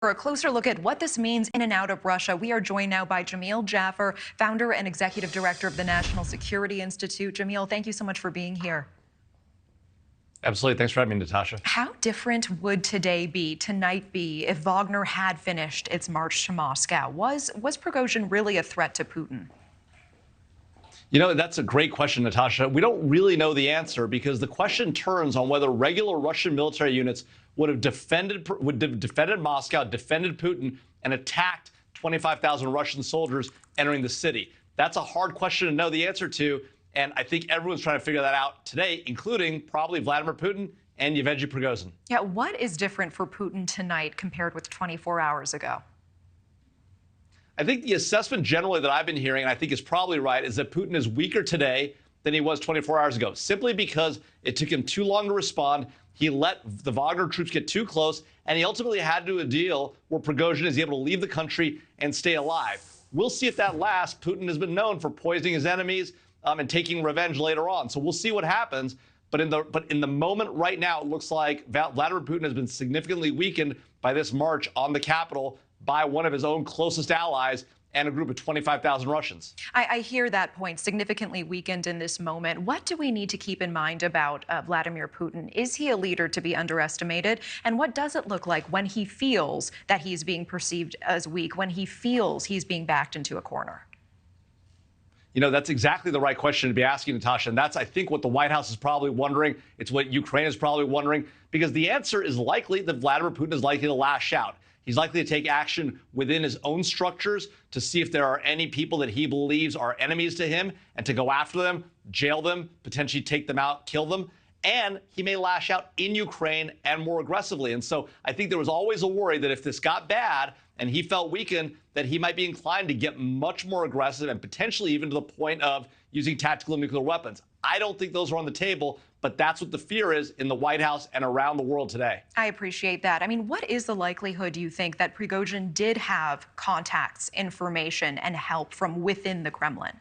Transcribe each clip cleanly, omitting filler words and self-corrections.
For a closer look at what this means in and out of Russia, we are joined now by Jamil Jaffer, founder and executive director of the National Security Institute. Jamil, thank you so much for being here. Absolutely. Thanks for having me, Natasha. How different would tonight be, if Wagner had finished its march to Moscow? Was Prigozhin really a threat to Putin? You know, that's a great question, Natasha. We don't really know the answer because the question turns on whether regular Russian military units would have defended Moscow, defended Putin, and attacked 25,000 Russian soldiers entering the city. That's a hard question to know the answer to, and I think everyone's trying to figure that out today, including probably Vladimir Putin and Yevgeny Prigozhin. Yeah, what is different for Putin tonight compared with 24 hours ago? I think the assessment generally that I've been hearing, and I think is probably right, is that Putin is weaker today than he was 24 hours ago, simply because it took him too long to respond. He let the Wagner troops get too close, and he ultimately had to do a deal where Prigozhin is able to leave the country and stay alive. We'll see if that lasts. Putin has been known for poisoning his enemies and taking revenge later on. So we'll see what happens. But in the moment right now, it looks like Vladimir Putin has been significantly weakened by this march on the capital by one of his own closest allies and a group of 25,000 Russians. I hear that point, significantly weakened in this moment. What do we need to keep in mind about Vladimir Putin? Is he a leader to be underestimated? And what does it look like when he feels that he's being perceived as weak, when he feels he's being backed into a corner? You know, that's exactly the right question to be asking, Natasha. And that's, I think, what the White House is probably wondering. It's what Ukraine is probably wondering, because the answer is likely that Vladimir Putin is likely to lash out. He's likely to take action within his own structures to see if there are any people that he believes are enemies to him and to go after them, jail them, potentially take them out, kill them. And he may lash out in Ukraine and more aggressively. And so I think there was always a worry that if this got bad and he felt weakened, that he might be inclined to get much more aggressive and potentially even to the point of using tactical nuclear weapons. I don't think those are on the table, but that's what the fear is in the White House and around the world today. I appreciate that. I mean, what is the likelihood, do you think, that Prigozhin did have contacts, information, and help from within the Kremlin?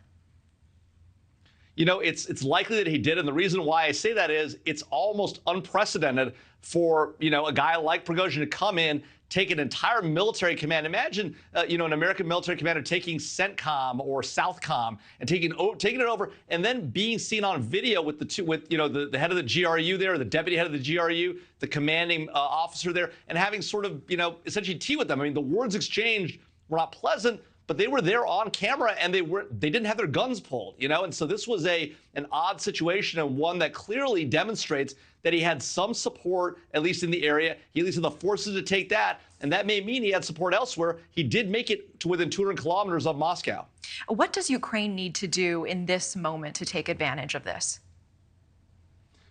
You know, it's likely that he did. And the reason why I say that is it's almost unprecedented for, a guy like Prigozhin to come in, take an entire military command. Imagine, an American military commander taking CENTCOM or SOUTHCOM and taking it over, and then being seen on video with the head of the GRU there, the deputy head of the GRU, the commanding officer there, and having sort of, essentially tea with them. I mean, the words exchanged were not pleasant, but they were there on camera, and they didn't have their guns pulled, and so this was an odd situation, and one that clearly demonstrates that he had some support, at least in the area. He at least had the forces to take that, and that may mean he had support elsewhere. He did make it to within 200 kilometers of Moscow. What does Ukraine need to do in this moment to take advantage of this?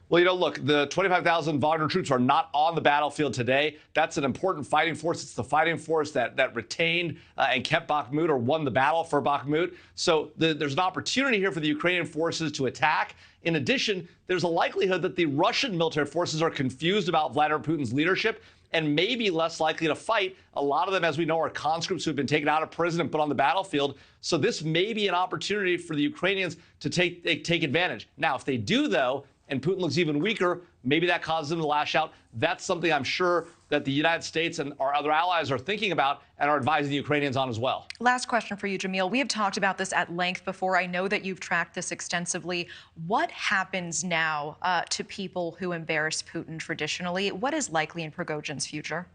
Well, look, the 25,000 Wagner troops are not on the battlefield today. That's an important fighting force. It's the fighting force that retained and kept Bakhmut or won the battle for Bakhmut. So there's an opportunity here for the Ukrainian forces to attack. In addition, there's a likelihood that the Russian military forces are confused about Vladimir Putin's leadership and may be less likely to fight. A lot of them, as we know, are conscripts who have been taken out of prison and put on the battlefield. So this may be an opportunity for the Ukrainians to take advantage. Now, if they do, though, and Putin looks even weaker, maybe that causes him to lash out. That's something I'm sure that the United States and our other allies are thinking about and are advising the Ukrainians on as well. Last question for you, Jamil. We have talked about this at length before. I know that you've tracked this extensively. What happens now to people who embarrass Putin traditionally? What is likely in Prigozhin's future?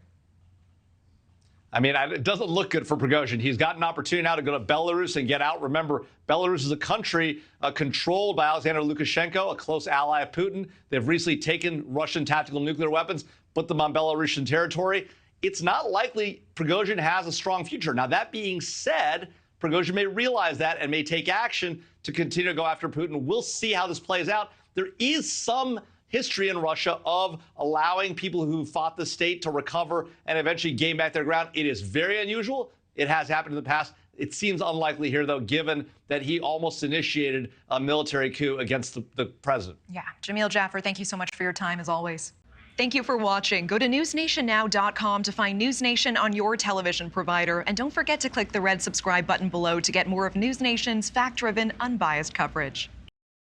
I mean, it doesn't look good for Prigozhin. He's got an opportunity now to go to Belarus and get out. Remember, Belarus is a country controlled by Alexander Lukashenko, a close ally of Putin. They've recently taken Russian tactical nuclear weapons, put them on Belarusian territory. It's not likely Prigozhin has a strong future. Now, that being said, Prigozhin may realize that and may take action to continue to go after Putin. We'll see how this plays out. There is some history in Russia of allowing people who fought the state to recover and eventually gain back their ground. It is very unusual. It has happened in the past. It seems unlikely here, though, given that he almost initiated a military coup against the president. Yeah. Jamil Jaffer, thank you so much for your time, as always. Thank you for watching. Go to newsnationnow.com to find NewsNation on your television provider. And don't forget to click the red subscribe button below to get more of NewsNation's fact-driven, unbiased coverage.